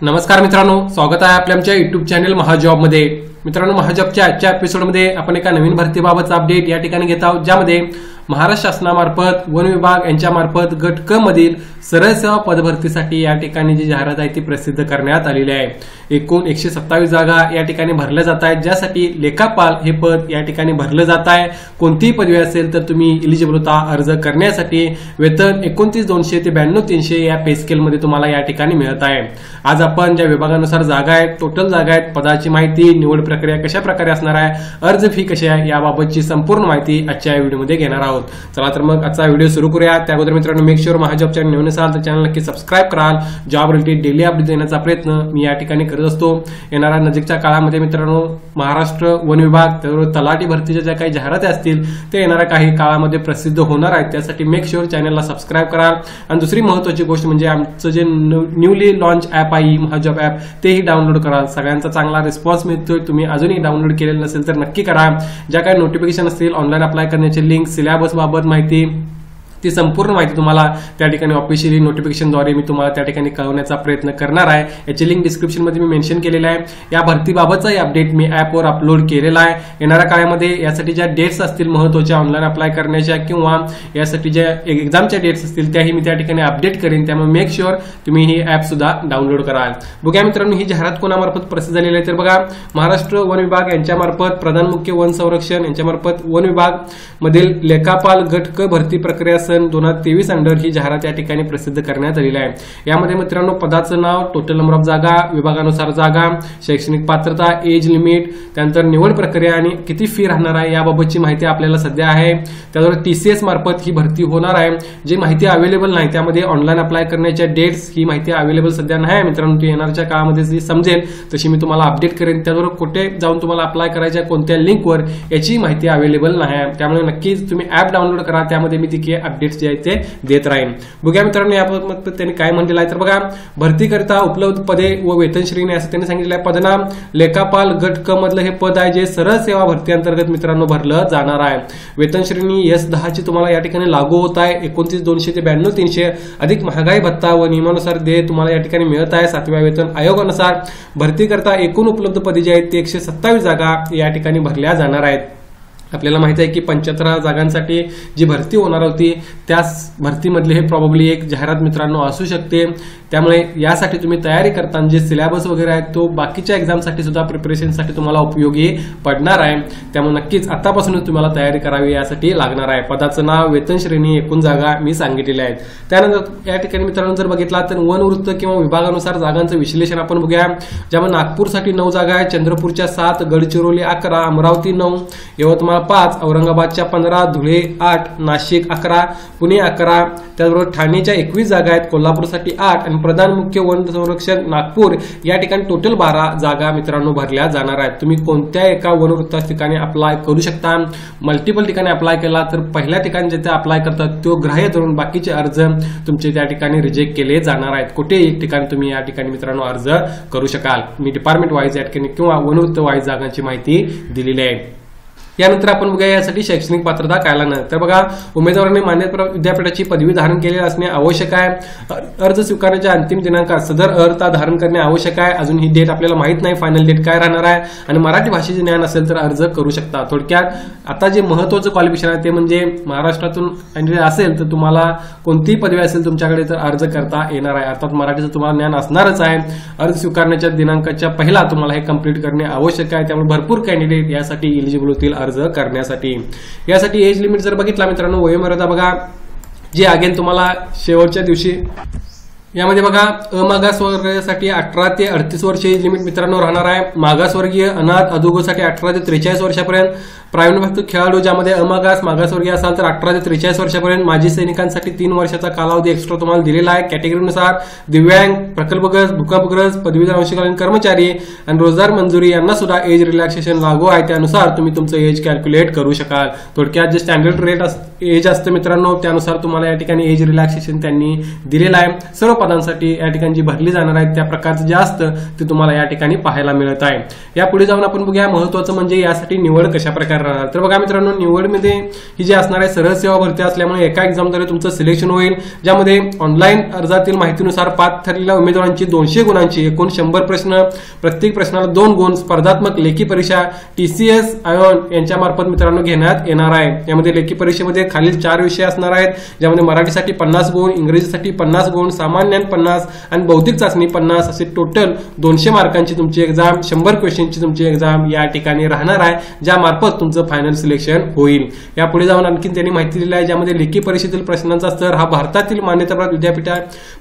नमस्कार मित्रांनो, स्वागत आहे आपल्या आमच्या युट्यूब चॅनल महाजॉब मध्ये। मित्रांनो, महाजॉबच्या आजच्या एपिसोडमध्ये आपण एका नवीन भरतीबाबतचा अपडेट या ठिकाणी घेत आहोत, ज्यामध्ये महाराष्ट्र शासनामार्फत वन विभाग यांच्यामार्फत गट क मधील सरळ सेवा पदभरतीसाठी या ठिकाणी जी जाहिरात आहे ती प्रसिद्ध करण्यात आलेली आहे। एकूण 127 जागा या ठिकाणी भरल्या जात आहेत, ज्यासाठी लेखापाल हे पद या ठिकाणी भरलं जात आहे। कोणतीही पदवी असेल तर तुम्ही एलिजिबल होता अर्ज करण्यासाठी। वेतन 29,200 ते 92,300 या पे स्केल मध्ये तुम्हाला या ठिकाणी मिळत आहे। आज आपण ज्या विभागानुसार जागा आहेत, टोटल जागा आहेत, पदाची माहिती, निवड प्रक्रिया कशा प्रकारे असणार आहे, अर्ज फी कशी आहे याबाबतची संपूर्ण माहिती आजच्या व्हिडिओमध्ये घेणार आहोत। चला तर मग आजचा व्हिडिओ सुरू करूया। त्या अगोदर मित्रांनो, मेक शुअर महाजॉब चॅनल नवीन असाल तर चॅनल नक्की सबस्क्राइब कराल। जॉब रिलेटेड डेली अपडेट देण्याचा प्रयत्न मी या ठिकाणी करत असतो। येणाऱ्या नजीकच्या काळामध्ये मित्रांनो, महाराष्ट्र वन विभाग त्याबरोबर तलाठी भरतीच्या ज्या काही जाहिराती असतील ते येणाऱ्या काही काळामध्ये प्रसिद्ध होणार आहेत, त्यासाठी मेक शुअर चॅनलला सबस्क्राइब कराल। आणि दुसरी महत्त्वाची गोष्ट म्हणजे आमचं जे न्यूली लॉन्च ॲप आहे महाजॉब ॲप, तेही डाउनलोड कराल। सगळ्यांचा चांगला रिस्पॉन्स मिळतोय, तुम्ही अजूनही डाउनलोड केलेलं नसेल तर नक्की करा। ज्या काही नोटिफिकेशन असतील, ऑनलाईन अप्लाय करण्याचे लिंक, सिलेबस बाबत माहिती, ती संपूर्ण माहिती तुम्हाला त्या ठिकाणी ऑफिशियली नोटिफिकेशनद्वारे मी तुम्हाला त्या ठिकाणी कळवण्याचा प्रयत्न करणार आहे। याची लिंक डिस्क्रिप्शन मध्ये मी मेन्शन केलेला आहे। या भरतीबाबतचा अपडेट मी ॲपवर अपलोड केलेला आहे। येणाऱ्या काळामध्ये यासाठी ज्या डेट्स असतील महत्त्वाच्या ऑनलाईन अप्लाय करण्याच्या किंवा यासाठी ज्या एक्झामच्या डेट्स असतील त्याही मी त्या ठिकाणी अपडेट करेन, त्यामुळे मेक शुअर तुम्ही ही ॲप सुद्धा डाउनलोड कराल। बघा मित्रांनो, ही जाहिरात कोणामार्फत प्रसिद्ध झालेली आहे तर बघा, महाराष्ट्र वन विभाग यांच्यामार्फत प्रधान मुख्य वन संरक्षण यांच्यामार्फत वन विभाग मधील लेखापाल गट क भरती प्रक्रिया 2023 अंडर ही जाहिरात या ठिकाणी प्रसिद्ध करण्यात आलेली आहे। यामध्ये मित्रांनो, पदाचं नाव, टोटल नंबर ऑफ जागा, विभागानुसार जागा, शैक्षणिक पात्रता, एज लिमिट, त्यानंतर निवड प्रक्रिया आणि किती फी राहणार आहे याबाबतची माहिती आपल्याला सध्या आहे। त्याबरोबर TCS मार्फत ही भरती होणार आहे। जी माहिती अवेलेबल नाही त्यामध्ये ऑनलाईन अप्लाय करण्याच्या डेट्स ही माहिती अवेलेबल सध्या नाही मित्रांनो, ती येणाऱ्या काळामध्ये जी समजेल तशी मी तुम्हाला अपडेट करेन। त्याबरोबर कुठे जाऊन तुम्हाला अप्लाय करायच्या, कोणत्या लिंकवर, याची माहिती अवेलेबल नाही आहे, त्यामुळे नक्कीच तुम्ही ॲप डाउनलोड करा, त्यामध्ये मी ती अपडेट्स जे आहेत ते देत राहीन। बघूया मित्रांनो, याबाबत त्यांनी काय म्हटलेलं आहे तर बघा, भरतीकरिता उपलब्ध पदे व वेतन श्रेणी असं त्यांनी सांगितलेलं आहे। पदनाम लेखापाल गट क मधलं हे पद आहे, जे सरळ सेवा भरती अंतर्गत मित्रांनो भरलं जाणार आहे। वेतन श्रेणी S10 ची तुम्हाला या ठिकाणी लागू होत आहे। 29,200 ते 92,300 अधिक महागाई भत्ता व नियमानुसार देय तुम्हाला या ठिकाणी मिळत आहे। 7व्या वेतन आयोगानुसार भरतीकरिता एकूण उपलब्ध पदे जे आहेत ते 127 जागा या ठिकाणी भरल्या जाणार आहेत। आपल्याला माहिती आहे की 75 जागांसाठी जी भरती होणार होती त्याच भरतीमधले हे प्रॉब्ली एक जाहिरात मित्रांनो असू शकते, त्यामुळे यासाठी तुम्ही तयारी करताना जे सिलेबस वगैरे आहे तो बाकीच्या एक्झामसाठी सुद्धा प्रिपरेशनसाठी तुम्हाला उपयोगी पडणार आहे, त्यामुळे नक्कीच आतापासूनच तुम्हाला तयारी करावी यासाठी लागणार आहे। पदाचं नाव, वेतन श्रेणी, एकूण जागा मी सांगितलेल्या आहेत। त्यानंतर या ठिकाणी मित्रांनो जर बघितला तर वन वृत्त किंवा विभागानुसार जागांचं विश्लेषण आपण बघूया, ज्यामध्ये नागपूरसाठी 9 जागा आहेत, चंद्रपूरच्या 7, गडचिरोली 11, अमरावती 9, यवतमाळ 5, औरंगाबादच्या 15, धुळे 8, नाशिक 11, पुणे 11, त्याचबरोबर ठाणेच्या 21 जागा आहेत, कोल्हापूरसाठी 8 आणि प्रधान मुख्य वन संरक्षण नागपूर या ठिकाणी टोटल 12 जागा मित्रांनो भरल्या जाणार आहेत। तुम्ही कोणत्या एका वनवृत्ताच्या ठिकाणी अप्लाय करू शकता। मल्टिपल ठिकाणी अप्लाय केला तर पहिल्या ठिकाणी जिथे अप्लाय करतात तो ग्राह्य धरून बाकीचे अर्ज तुमचे त्या ठिकाणी रिजेक्ट केले जाणार आहेत। कुठे एक ठिकाणी तुम्ही या ठिकाणी मित्रांनो अर्ज करू शकाल। मी डिपार्टमेंट वाईज या ठिकाणी किंवा वनवृत्त वाईज जागांची माहिती दिलेली आहे। यानंतर आपण बघूया यासाठी शैक्षणिक पात्रता काय लागणार तर बघा, उमेदवारांनी मान्यता विद्यापीठाची पदवी धारण केलेली असणे आवश्यक आहे। अर्ज स्वीकारण्याच्या अंतिम दिनांकात सदर अर्हता धारण करणे आवश्यक आहे। अजून ही डेट आपल्याला माहित नाही फायनल डेट काय राहणार आहे, आणि मराठी भाषेचे ज्ञान असेल तर अर्ज करू शकता। थोडक्यात आता जे महत्त्वाचं क्वालिफिकेशन आहे ते म्हणजे महाराष्ट्रातून असेल तर तुम्हाला कोणतीही पदवी असेल तुमच्याकडे तर अर्ज करता येणार आहे, अर्थात मराठीचं तुम्हाला ज्ञान असणारच आहे। अर्ज स्वीकारण्याच्या दिनांकाच्या पहिला तुम्हाला हे कंप्लीट करणे आवश्यक आहे, त्यामुळे भरपूर कॅन्डिडेट यासाठी एलिजिबल होतील अर्ज करण्यासाठी। यासाठी एज लिमिट जर बघितला मित्रांनो, वयोमर्यादा बघा जी अगेन तुम्हाला शेवटच्या दिवशी यामध्ये बघा, अमागासवर्गीयासाठी 18 ते 38 वर्ष एज लिमिट मित्रांनो राहणार आहे। मागासवर्गीय, अनाथ, अधोगतीसाठी 18 ते 43 वर्षापर्यंत, प्रावीण्य प्राप्त खेळाडू ज्यामध्ये मागासवर्गीय असाल तर 18 ते 43 वर्षापर्यंत, माजी सैनिकांसाठी 3 वर्षाचा कालावधी एक्स्ट्रा तुम्हाला दिलेला आहे। कॅटेगरीनुसार दिव्यांग, प्रकल्पग्रस्त, भूकंपग्रस्त, पदवीधर अंशकालीन कर्मचारी आणि रोजगार मंजुरी यांना सुद्धा एज रिलॅक्सेशन लागू आहे, त्यानुसार तुम्ही तुमचं एज कॅल्क्युलेट करू शकाल। थोडक्यात जे स्टँडर्ड रेट एज असतं मित्रांनो त्यानुसार तुम्हाला या ठिकाणी एज रिलॅक्सेशन त्यांनी दिलेलं आहे। सर्व पदांसाठी या ठिकाणी जी भरली जाणार आहे त्या प्रकारचं जे असतं ते तुम्हाला या ठिकाणी पाहायला मिळत आहे। यापुढे जाऊन आपण बघूया महत्त्वाचं म्हणजे यासाठी निवड कशा प्रकारे राहणार। तर बघा मित्रांनो, निवडमध्ये ही जी असणार आहे सरळ सेवा भरती असल्यामुळे एका एक्झामद्वारे तुमचं सिलेक्शन होईल, ज्यामध्ये ऑनलाईन अर्जातील माहितीनुसार पात्र ठरलेल्या उमेदवारांची 200 गुणांची एकूण 100 प्रश्न, प्रत्येक प्रश्नाला 2 गुण, स्पर्धात्मक लेखी परीक्षा TCS आयोन यांच्यामार्फत मित्रांनो घेण्यात येणार आहे। यामध्ये लेखी परीक्षेमध्ये खालील 4 विषय असणार आहेत, ज्यामध्ये मराठीसाठी 50 गुण, इंग्रजीसाठी 50 गुण, सामान्य 50 आणि बौद्धिक चाचणी 50 असे टोटल 200 मार्कांची तुमची एक्झाम, 100 क्वेश्चनची तुमची एक्झाम या ठिकाणी राहणार आहे, ज्या मार्फत तुमचं फायनल सिलेक्शन होईल। यापुढे जाऊन आणखी त्यांनी माहिती दिली आहे, ज्यामध्ये लेखी परीक्षेतील प्रश्नांचा स्तर हा भारतातील मान्यताप्राप्त विद्यापीठ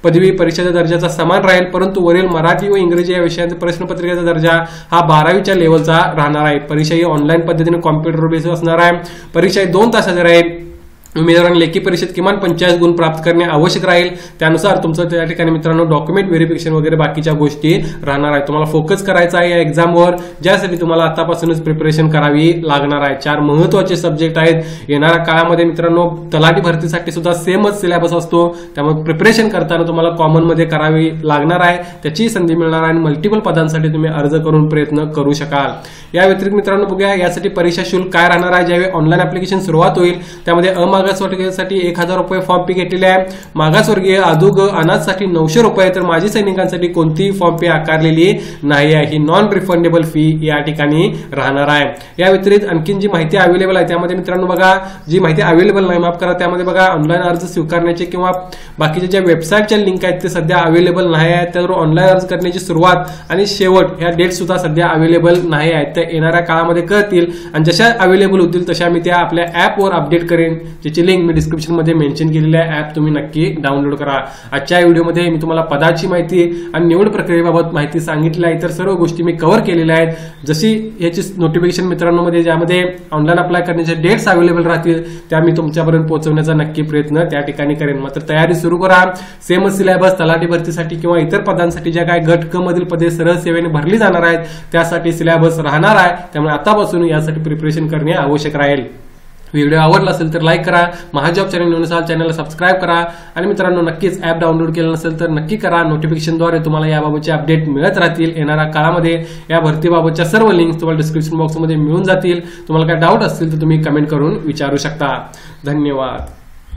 पदवी परीक्षेच्या दर्जाचा समान राहील, परंतु वरील मराठी व इंग्रजी या विषयांचा प्रश्नपत्रिकेचा दर्जा हा 12वीच्या लेवलचा राहणार आहे। परीक्षा ही ऑनलाईन पद्धतीने कॉम्प्युटर बेस असणार आहे। परीक्षा ही 2 तासाची राहील। उमेदवारांनी लेखी परीक्षेत किमान 45 गुण प्राप्त करणे आवश्यक राहील। त्यानुसार तुमचं त्या ठिकाणी मित्रांनो डॉक्युमेंट व्हेरिफिकेशन वगैरे बाकीच्या गोष्टी राहणार आहे। तुम्हाला फोकस करायचा आहे या एक्झामवर, ज्यासाठी तुम्हाला आतापासूनच प्रिपरेशन करावी लागणार आहे। 4 महत्त्वाचे सब्जेक्ट आहेत। येणाऱ्या काळामध्ये मित्रांनो तलाठी भरतीसाठी सुद्धा सेमच सिलेबस असतो, त्यामुळे प्रिपरेशन करताना तुम्हाला कॉमन मध्ये करावी लागणार आहे, त्याची संधी मिळणार आहे आणि मल्टिपल पदांसाठी तुम्ही अर्ज करून प्रयत्न करू शकाल। या व्यतिरिक्त मित्रांनो बघूया यासाठी परीक्षा शुल्क काय राहणार आहे। ज्यावेळी ऑनलाईन ऍप्लिकेशन सुरुवात होईल त्यामध्ये मागासवर्गीयांसाठी 1000 रुपये फॉर्म फी घेतलेले आहे, मागासवर्गीय अधुग अनाथसाठी 900 रुपये, तर माजी सैनिकांसाठी कोणतीही फॉर्म फी आकारलेली नाही आहे। ही नॉन रिफंडेबल फी या ठिकाणी राहणार आहे। या व्यतिरिक्त आणखीन जी माहिती अवेलेबल आहे त्यामध्ये मित्रांनो बघा, जी माहिती अवेलेबल नाही माफ करा, त्यामध्ये बघा ऑनलाईन अर्ज स्वीकारण्याचे किंवा बाकीच्या ज्या वेबसाईटच्या लिंक आहेत ते सध्या अवेलेबल नाही आहेत, त्यावर ऑनलाईन अर्ज करण्याची सुरुवात आणि शेवट ह्या डेट सुद्धा सध्या अवेलेबल नाही आहेत। त्या येणाऱ्या काळामध्ये कळतील आणि जशा अवेलेबल होतील तशा मी त्या आपल्या ऍपवर अपडेट करेन, ज्याची लिंक मी डिस्क्रिप्शन मध्ये मेन्शन केलेली आहे। ऍप तुम्ही नक्की डाउनलोड करा। आजच्या व्हिडिओमध्ये मी तुम्हाला पदाची माहिती आणि निवड प्रक्रियेबाबत माहिती सांगितली आहे, तर सर्व गोष्टी मी कव्हर केलेल्या आहेत। जशी याची नोटिफिकेशन मित्रांनो मध्ये ज्यामध्ये ऑनलाईन अप्लाय करण्याचे डेट्स अवेलेबल राहतील त्या मी तुमच्यापर्यंत पोहोचवण्याचा नक्की प्रयत्न त्या ठिकाणी करेन। मात्र तयारी सुरू करा। सेम सिलेबस तलाठी भरतीसाठी किंवा इतर पदांसाठी ज्या काही गट क मधील पदे सरळ सेवेने भरली जाणार आहेत त्यासाठी सिलेबस राहणार आहे, त्यामुळे आतापासून यासाठी प्रिपरेशन करणे आवश्यक राहील। व्हिडिओ आवडला असेल तर लाईक करा, महाजॉब चॅनल नवीन असाल चॅनलला सबस्क्राईब करा आणि मित्रांनो नक्कीच ऍप डाउनलोड केलं नसेल तर नक्की करा। नोटिफिकेशनद्वारे तुम्हाला याबाबतचे अपडेट मिळत राहतील। येणाऱ्या काळामध्ये या भरतीबाबतच्या सर्व लिंक्स तुम्हाला डिस्क्रिप्शन बॉक्समध्ये मिळून जातील। तुम्हाला काही डाऊट असतील तर तुम्ही कमेंट करून विचारू शकता। धन्यवाद।